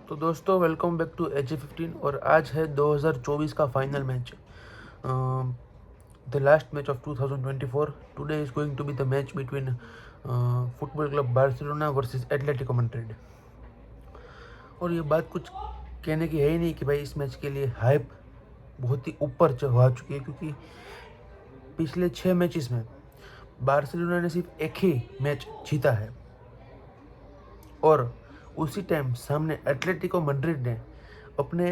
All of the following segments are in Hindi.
तो दोस्तों वेलकम बैक टू HA15 और आज है 2024 का final match, the last match of 2024। Today is going to be the match between football club Barcelona versus Atletico Madrid. और ये बात कुछ कहने की है ही नहीं कि भाई इस मैच के लिए हाइप बहुत ही ऊपर हो चुकी है, क्योंकि पिछले 6 मैचेस में बार्सिलोना ने सिर्फ एक ही मैच जीता है और उसी टाइम सामने एटलेटिको मैड्रिड ने अपने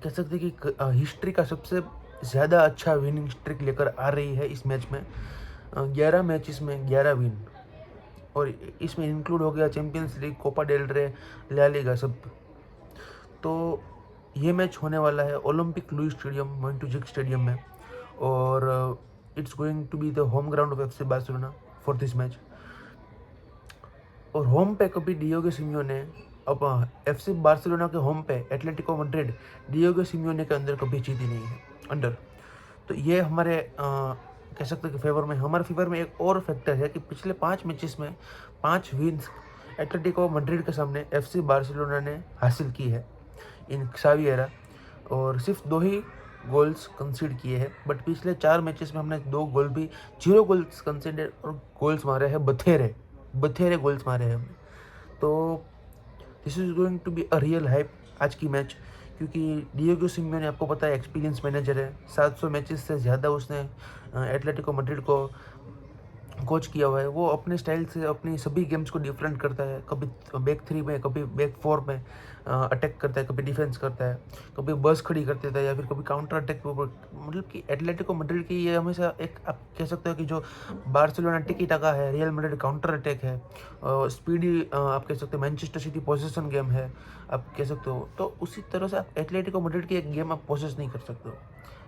कह सकते हैं कि हिस्ट्री का सबसे ज़्यादा अच्छा विनिंग स्ट्रिक लेकर आ रही है इस मैच में। 11 मैचेस में 11 विन, और इसमें इंक्लूड हो गया चैंपियंस लीग, कोपा डेल रे, ला लीगा सब। तो ये मैच होने वाला है Olympic Lluis stadium, Montjuic stadium में, और it's going to be the home ground of FC Barcelona for this match. और होम पे कभी डियोगो सिमियोने, अब FC बार्सिलोना के होम पे एटलेटिको मैड्रिड डियोगो सिमियोने के अंदर कभी जीती नहीं है अंडर। तो ये हमारे कह सकते हैं कि हमारे फेवर में एक और फैक्टर है कि पिछले 5 मैचेस में 5 विन्स एटलेटिको मैड्रिड के सामने FC बार्सिलोना ने हासिल की है इन क्सावी एरा, और सिर्फ 2 ही गोल्स कंसीड किए हैं। बट पिछले 4 मैचेस में हमने 2 गोल भी, 0 गोल्स कंसीडर और गोल्स मारे हैं, बथेरे बथेरे गोल्स मारे हैं हमने। तो this is going to be a real hype आज की मैच, क्योंकि डिएगो सिमियोने आपको पता है एक्सपीरियंस मैनेजर है। 700 मैचेस से ज़्यादा उसने एटलेटिको मैड्रिड को कोच किया हुआ है। वो अपने स्टाइल से अपनी सभी गेम्स को डिफरेंट करता है, कभी बैक 3 में, कभी बैक 4 में अटैक करता है, कभी डिफेंस करता है, कभी बस खड़ी कर देता है, या फिर कभी काउंटर अटैक पे मतलब कि एटलेटिको मैड्रिड की ये हमेशा एक, आप कह सकते हो कि जो बार्सिलोना टिकी टाका है, रियल मैड्रिड काउंटर अटैक है, स्पीडी आप कह सकते हो मैनचेस्टर सिटी पोजेसन गेम है, आप कह सकते हो। तो उसी तरह से आप एटलेटिको मैड्रिड की एक गेम आप पोसेस नहीं कर सकते हो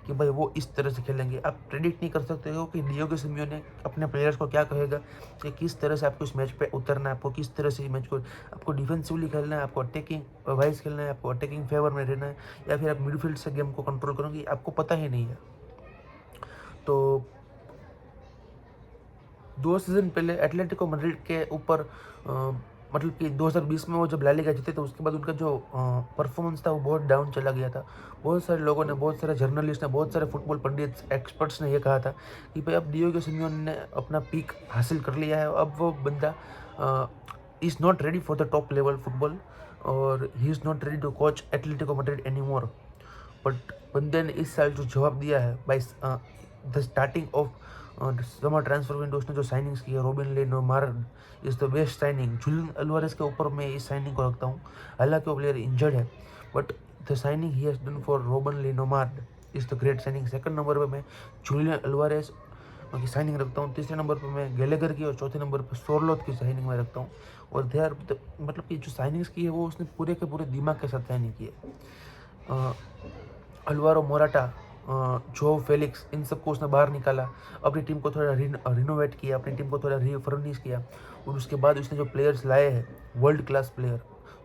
कि भाई वो इस तरह से खेलेंगे। आप प्रेडिक्ट नहीं कर सकते हो कि डियोगो सिमियोने अपने प्लेयर्स को क्या कहेगा, कि किस तरह से आपको इस मैच पे उतरना है, आपको किस तरह से इस मैच को, आपको डिफेंसिवली खेलना है, आपको अटैकिंग वाइज खेलना है, आपको अटैकिंग फेवर में रहना है, या फिर आप मिडफील्ड से गेम को कंट्रोल करोगे, आपको पता ही नहीं है। तो 2 सीज़न पहले एटलेटिको मैड्रिड के ऊपर मतलब कि 2020 में वो जब ला लीगा जीते, तो उसके बाद उनका जो परफॉर्मेंस था वो बहुत डाउन चला गया था। बहुत सारे लोगों ने, बहुत सारे जर्नलिस्ट ने, बहुत सारे फुटबॉल पंडित एक्सपर्ट्स ने ये कहा था कि भाई अब डियोगो सिमियोने ने अपना पीक हासिल कर लिया है, अब वो बंदा is not ready for the top level football, और he is not ready to coach Atletico Madrid any more. But बंदे ने इस साल जो जवाब दिया है by the starting of summer transfer window, उसने जो साइनिंग्स की है, Robin Le Normand is the best signing. Julian Alvarez के ऊपर मैं इस साइनिंग को रखता हूँ, हालांकि वो प्लेयर इंजर्ड है, but the signing he has done for Robin Le Normand is the great signing. Second number पे मैं जुलियन अल्वारेस की साइनिंग रखता हूँ, तीसरे नंबर पर मैं गैलेगर की, और चौथे नंबर पर सोरलोथ की साइनिंग में रखता हूँ। और दे आर मतलब कि जो साइनिंग्स की है वो उसने पूरे के पूरे दिमाग के साथ साइनिंग की है। अल्वारो मोराटा, जो फेलिक्स, इन सबको उसने बाहर निकाला, अपनी टीम को थोड़ा रिनोवेट किया, अपनी टीम को थोड़ा रिफर्निश किया, और उसके बाद उसने जो प्लेयर्स लाए हैं, world class player.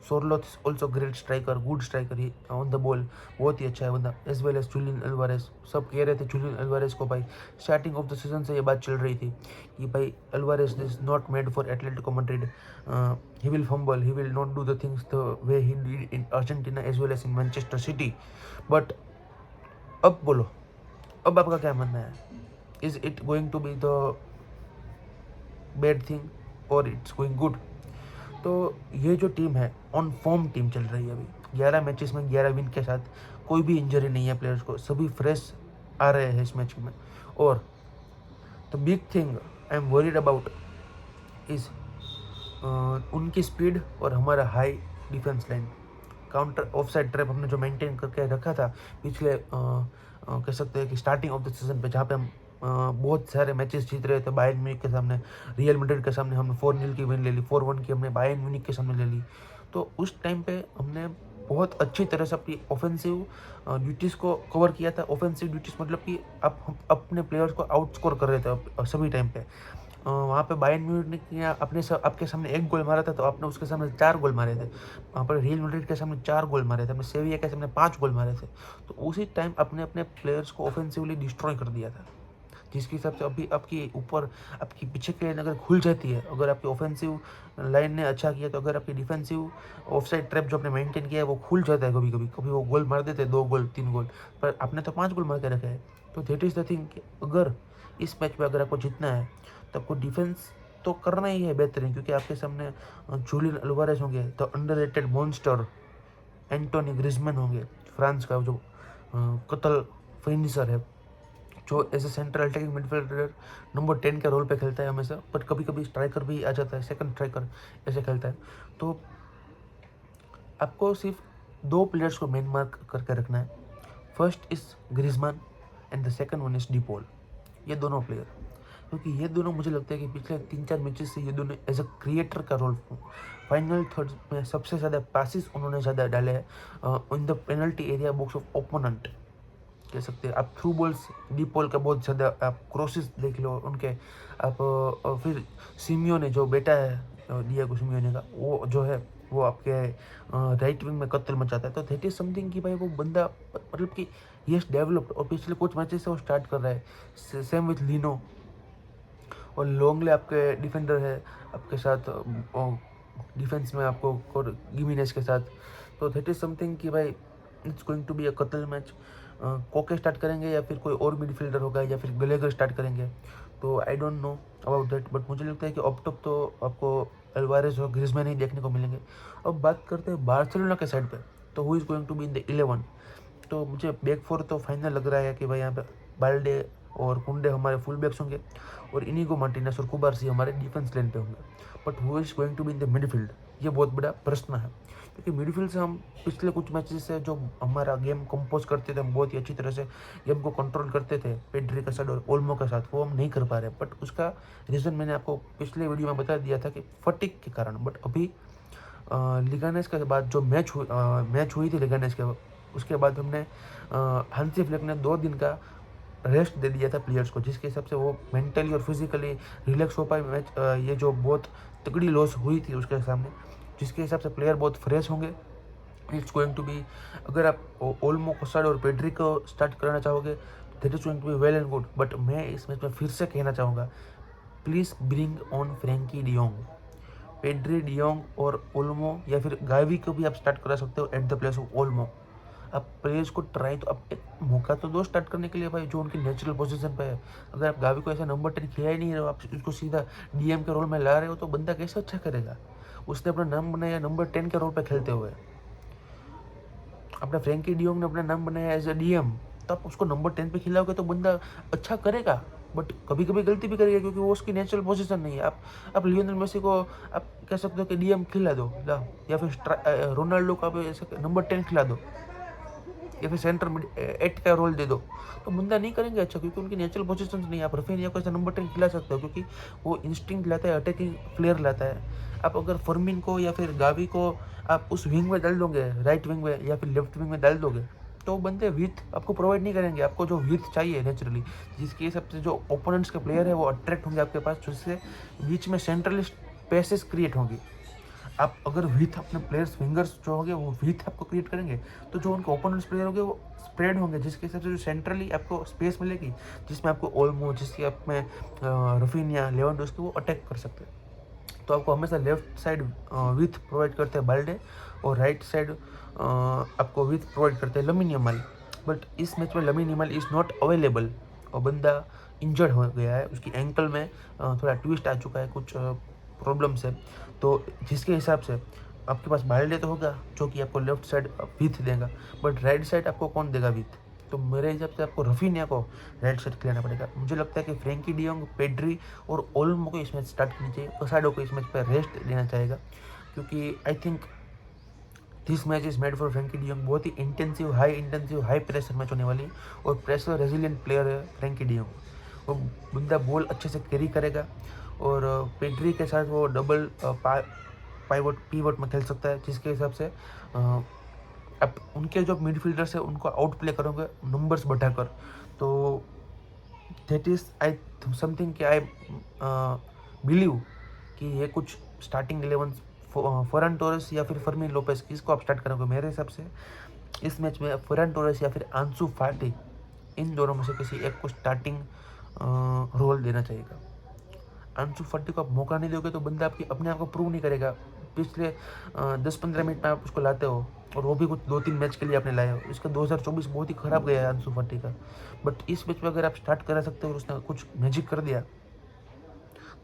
Sorloth also great striker, good striker, he on the ball बहुत ही अच्छा है बंदा, as well as Julian Alvarez. सब कह रहे थे जुलियन अल्वारेस को, भाई स्टार्टिंग ऑफ द सीजन से ये बात चल रही थी कि भाई Alvarez is not made for Atletico Madrid, he will fumble, he will not do the things the way he did in Argentina as well as in Manchester City. But अब बोलो, अब आपका क्या मानना है? Is it going to be the bad thing और इट्स गोइंग गुड? तो ये जो टीम है, ऑन फॉर्म टीम चल रही है अभी, 11 मैचेस में 11 विन के साथ, कोई भी इंजरी नहीं है प्लेयर्स को, सभी फ्रेश आ रहे हैं इस मैच में। और the big thing I am worried about is उनकी स्पीड और हमारा high defence line. Counter offside trap हमने जो मेंटेन करके रखा था पिछले कह सकते हैं कि स्टार्टिंग ऑफ द सीजन पे, जहाँ पे हम बहुत सारे मैचेस जीत रहे थे बायर्न म्यूनिख के सामने, रियल मैड्रिड के सामने हमने 4-0 की विन ले ली, 4-1 की हमने बायर्न म्यूनिख के सामने ले ली। तो उस टाइम पे हमने बहुत अच्छी तरह से अपनी ऑफेंसिव ड्यूटीज़ को कवर किया था। ऑफेंसिव ड्यूटीज़ मतलब कि आप हम अपने प्लेयर्स को आउटस्कोर कर रहे थे सभी टाइम पे। वहाँ पे बायर्न म्यूनिख ने आपके सामने 1 गोल मारा था, तो आपने उसके सामने 4 गोल मारे थे। वहाँ पर रियल मैड्रिड के सामने 4 गोल मारे थे, हमने सेविया के सामने 5 गोल मारे थे। तो उसी टाइम अपने अपने प्लेयर्स को ऑफेंसिवली डिस्ट्रॉय कर दिया था, जिसके हिसाब से अभी आपकी ऊपर आपकी पीछे की लाइन अगर खुल जाती है, अगर आपकी ऑफेंसिव लाइन ने अच्छा किया, तो अगर आपकी डिफेंसिव ऑफसाइड ट्रैप जो आपने मेंटेन किया है वो खुल जाता है कभी कभी। कभी वो गोल मार देते हैं, 2 गोल 3 गोल, पर आपने तो 5 गोल मार के रखे हैं। तो दैट इज़ द थिंग कि अगर इस मैच में अगर आपको जीतना है तो आपको डिफेंस तो करना ही है बेहतरीन, क्योंकि आपके सामने जूलियन अल्वारेज होंगे, the underrated monster Antoine Griezmann होंगे, फ्रांस का जो कतल फिनिशर है, जो as a central attacking midfielder number 10 के रोल पे खेलता है हमेशा, बट कभी कभी स्ट्राइकर भी आ जाता है, सेकंड स्ट्राइकर ऐसे खेलता है। तो आपको सिर्फ 2 प्लेयर्स को मेन मार्क करके रखना है। First is Griezmann and the second one is De Paul. ये दोनों प्लेयर, क्योंकि ये दोनों मुझे लगता है कि पिछले 3-4 मैचेस से ये दोनों एज अ क्रिएटर का रोल, फाइनल थर्ड में सबसे ज़्यादा पासिस उन्होंने ज़्यादा डाले हैं in the penalty area box of opponent, कह सकते हैं आप। थ्रू बॉल्स डी पॉल का बहुत ज़्यादा, आप क्रॉसेस देख लो उनके, आप फिर सिमियोने जो बेटा है डिएगो सिमियोने का, वो जो है वो आपके राइट विंग में कत्ल मचाता है। तो दैट इज समथिंग कि भाई वो बंदा मतलब कि यस डेवलप्ड, और पिछले कुछ मैचेस से वो स्टार्ट कर रहा है। सेम विथ लिनो, और लॉन्गले आपके डिफेंडर है आपके साथ डिफेंस में आपको, और गिमिनेस के साथ। तो दैट इज समथिंग कि भाई it's going to be a कतल मैच। कोके स्टार्ट करेंगे या फिर कोई और मिडफील्डर होगा या फिर गलेगर स्टार्ट करेंगे, तो I don't know about that, but मुझे लगता है कि अप टॉप तो आपको अल्वारेज और ग्रिजमैन ही देखने को मिलेंगे। अब बात करते हैं बार्सिलोना के साइड पे, तो who is going to be in the 11। तो मुझे बैक फोर तो फाइनल लग रहा है कि भाई यहाँ पे बाल्डे और कुंडे हमारे फुल बैक्स होंगे, और इनिगो मार्टिनेस और कुबारसी हमारे डिफेंस लाइन पे होंगे। But who is going to be in the midfield, ये बहुत बड़ा प्रश्न है, क्योंकि मिडफील्ड से हम पिछले कुछ मैचेस से जो हमारा गेम कंपोज करते थे, हम बहुत ही अच्छी तरह से गेम को कंट्रोल करते थे पेड्री के साथ और ओल्मो के साथ, वो हम नहीं कर पा रहे। बट उसका रीज़न मैंने आपको पिछले वीडियो में बता दिया था कि फटिक के कारण। बट अभी लिगानेस के बाद जो मैच हुई थी लिगानेस के, उसके बाद हमने हांसी फ्लिक ने 2 दिन का रेस्ट दे दिया था प्लेयर्स को, जिसके हिसाब से वो मेंटली और फिजिकली रिलैक्स हो पाए। मैच ये जो बहुत तगड़ी लॉस हुई थी उसके सामने, जिसके हिसाब से प्लेयर बहुत फ्रेश होंगे। इट्स गोइंग टू बी, अगर आप ओल्मो कोसाड और पेड्री को स्टार्ट करना चाहोगे, that is going to be well and good. But मैं इस मैच में फिर से कहना चाहूँगा, please bring on Frenkie de Jong. Pedri, de Jong और ओल्मो, या फिर गावी को भी आप स्टार्ट करा सकते हो at the place of Olmo. आप प्लेयर्स को ट्राई, तो आप एक मौका तो दो स्टार्ट करने के लिए भाई, जो उनकी नेचुरल पोजीशन पे है। अगर आप गावी को ऐसा नंबर 10 खिला ही नहीं रहे हो, आप उसको सीधा डीएम के रोल में ला रहे हो, तो बंदा कैसे अच्छा करेगा। उसने अपना नाम बनाया नंबर 10 के रोल पे खेलते हुए। अपना फ्रैंकी डियोंग ने अपना नाम बनाया एज ए डीएम, तो आप उसको नंबर 10 पे खिलाओगे तो बंदा अच्छा करेगा। बट कभी कभी गलती भी करेगा, क्योंकि वो उसकी नेचुरल पोजीशन नहीं है। आप लियोनेल मेसी को आप कह सकते हो कि डीएम खिला दो, या फिर रोनाल्डो को आप ऐसे नंबर 10 खिला दो, या फिर सेंटर मिड 8 का रोल दे दो, तो बंदा नहीं करेंगे अच्छा, क्योंकि उनकी नेचुरल पोजीशन नहीं है। आप रफीनिया को ऐसा नंबर 10 खिला सकते हो, क्योंकि वो इंस्टिंक्ट लाता है, अटैकिंग फ्लेयर लाता है। आप अगर फर्मिन को या फिर गावी को आप उस विंग में डाल दोगे, राइट विंग में या फिर लेफ्ट विंग में डाल दोगे, तो बंदे विथ आपको प्रोवाइड नहीं करेंगे। आपको जो विथ चाहिए नेचुरली, जिसके हिसाब से जो ओपोनेंट्स के प्लेयर है वो अट्रैक्ट होंगे आपके पास, जिससे बीच में सेंट्रल स्पेसेस क्रिएट होंगी। आप अगर विथ अपने प्लेयर्स विंगर्स जो होंगे वो विथ आपको क्रिएट करेंगे, तो जो उनके ओपोनेंट्स प्लेयर होंगे वो स्प्रेड होंगे, जिसके हिसाब से जो सेंट्रली आपको स्पेस मिलेगी, जिसमें आपको ओल्मो, जिसकी आप में रफीनिया, लेवेंडोस्की वो अटैक कर सकते हैं। तो आपको हमेशा लेफ्ट साइड विथ प्रोवाइड करते हैं बाल्डे, और राइट साइड आपको विथ प्रोवाइड करते हैं लामिन यमाल। बट इस मैच में Lamine Yamal is not available, और बंदा इंजर्ड हो गया है, उसकी एंकल में थोड़ा ट्विस्ट आ चुका है, कुछ प्रॉब्लम्स है। तो जिसके हिसाब से आपके पास बाल्डे तो होगा जो कि आपको लेफ्ट साइड विथ देगा, बट राइट साइड आपको कौन देगा विथ। तो मेरे हिसाब से आपको रफीनिया को राइट साइड खिलाना पड़ेगा। मुझे लगता है कि फ्रैंकी डियोंग, पेड्री और ओल्मो को इस मैच स्टार्ट करनी चाहिए, कोसाडो को इस मैच पर रेस्ट देना चाहेगा, क्योंकि I think this match is made for Frenkie de Jong. बहुत ही इंटेंसिव, हाई प्रेशर मैच होने वाली है, और प्रेशर रेजिलियंट प्लेयर है फ्रैंकी डियोंग। वो बंदा बॉल अच्छे से कैरी करेगा, और पेड्री के साथ वो डबल पीवट में खेल सकता है, जिसके हिसाब से अब उनके जो मिडफील्डर्स है उनको आउट प्ले करोगे नंबर्स बढ़ाकर। तो दैट इज़ आई समथिंग कि आई बिलीव कि ये कुछ स्टार्टिंग 11 फरहान टोरेस या फिर फर्मिन लोपेस, किसको आप स्टार्ट करोगे। मेरे हिसाब से इस मैच में फरहान टोरेस या फिर आंसू फाटी, इन दोनों में से किसी एक को स्टार्टिंग रोल देना चाहिए। अंशु फटी को आप मौका नहीं दोगे तो बंदा आपकी अपने आप को प्रूव नहीं करेगा। पिछले 10-15 मिनट में आप उसको लाते हो और वो भी कुछ 2-3 मैच के लिए आपने लाए हो। इसका 2024 बहुत ही खराब गया है अंशु फटी का, बट इस मैच में अगर आप स्टार्ट करा सकते हो और उसने कुछ मैजिक कर दिया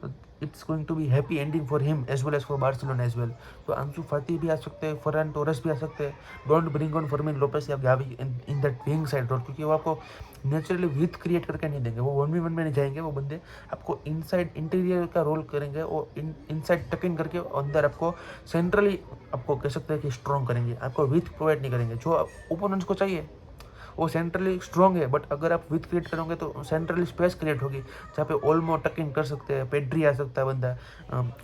तो it's going to be happy ending for him as well as for Barcelona as well. तो अंशु फाती भी आ सकते हैं, फरहान टोरेस भी आ सकते हैं। Don't bring on Fermin Lopez या Gavi in that wing side role, क्योंकि वो आपको नेचुरली विथ क्रिएट करके नहीं देंगे। वो 1v1 में नहीं जाएंगे, वो बंदे आपको इनसाइड इंटीरियर का रोल करेंगे और इनसाइड टक इन करके अंदर आपको सेंट्रली आपको कह सकते हैं कि स्ट्रॉन्ग करेंगे, आपको विथ प्रोवाइड नहीं करेंगे जो ओपोनेंट्स को चाहिए। वो सेंट्रली स्ट्रॉन्ग है, बट अगर आप विथ क्रिएट करोगे तो सेंट्रली स्पेस क्रिएट होगी जहाँ पे ओल्मो टक इन कर सकते हैं, पेड्री आ सकता है बंदा,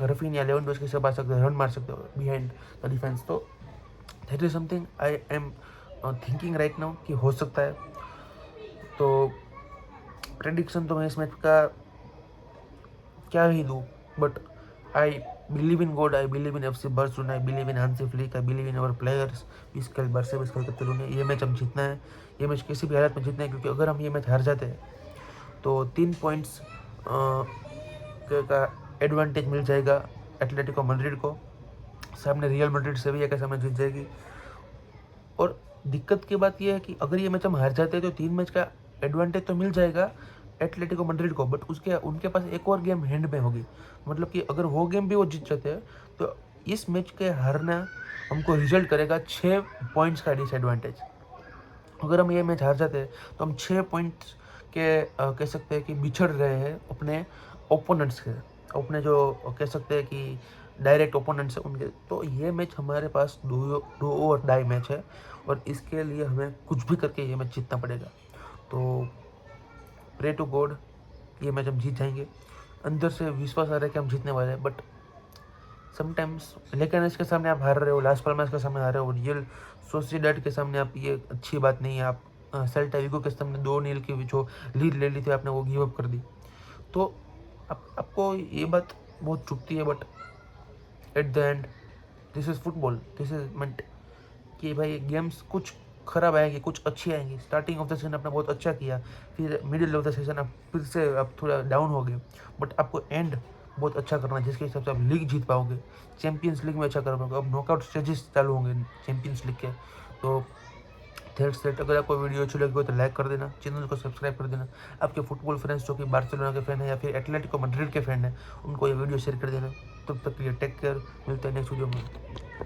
रफीनिया लेवेंडोव्स्की सब आ सकते हैं, रन मार सकते हो बिहाइंड द डिफेंस। तो that is something I am thinking right now कि हो सकता है। तो प्रेडिक्शन तो मैं इस मैच का क्या ही दूँ, but I believe in God, I believe in FC Barcelona, I believe in Hansi Flick, I believe in our players. इसके बारसे में इसका कतलूने ये मैच हम जीतना है, ये मैच किसी भी हालत में जीतना है, क्योंकि अगर हम ये मैच हार जाते हैं तो 3 पॉइंट्स का एडवांटेज मिल जाएगा एटलेटिको मैड्रिड को। सामने रियल मैड्रिड से भी एक ऐसा मैच जीत जाएगी। और दिक्कत की बात यह है कि अगर ये मैच हम हार जाते हैं तो 3 मैच का एडवांटेज तो मिल जाएगा एटलेटिको मैड्रिड को, बट उसके उनके पास एक और गेम हैंड में होगी। मतलब कि अगर वो गेम भी वो जीत जाते हैं तो इस मैच के हारना हमको रिजल्ट करेगा 6 पॉइंट्स का डिसएडवांटेज। अगर हम ये मैच हार जाते हैं तो हम 6 पॉइंट्स के कह सकते हैं कि बिछड़ रहे हैं अपने ओपोनेंट्स के, अपने जो कह सकते हैं कि डायरेक्ट ओपोनेंट्स है उनके। तो ये मैच हमारे पास डू और डाई मैच है और इसके लिए हमें कुछ भी करके ये मैच जीतना पड़ेगा। तो प्रे टू गॉड ये मैच हम जीत जाएंगे। अंदर से विश्वास आ रहा है कि हम जीतने वाले हैं, बट समटाइम्स लेकिन के सामने आप हार रहे हो, लास पाल्मास के सामने हार रहे हो, रियल सोसिएडाड के सामने आप, ये अच्छी बात नहीं है। आप सेल्टा विगो के सामने 2-0 की जो लीड ले ली थी आपने वो गिव अप कर दी। तो आपको ये बात बहुत चुभती है, but at the end this is football, this is meant कि भाई गेम्स कुछ खराब आएंगे, कुछ अच्छी आएंगी। स्टार्टिंग ऑफ द सीजन आपने बहुत अच्छा किया, फिर मिडिल ऑफ द सीजन आप फिर से आप थोड़ा डाउन हो गए, बट आपको एंड बहुत अच्छा करना है जिसके हिसाब से आप लीग जीत पाओगे, चैंपियंस लीग में अच्छा कर पाओगे। अब नॉकआउट स्टेजेस चालू होंगे चैंपियंस लीग के। तो दैट्स इट। अगर आपको वीडियो अच्छी लगी हो तो लाइक कर देना, चैनल को सब्सक्राइब कर देना। आपके फुटबॉल फ्रेंड्स जो कि बार्सिलोना के फैन है या फिर एटलेटिको मैड्रिड के फैन है उनको ये वीडियो शेयर कर देना। तब तक के लिए टेक केयर, मिलते हैं नेक्स्ट वीडियो में।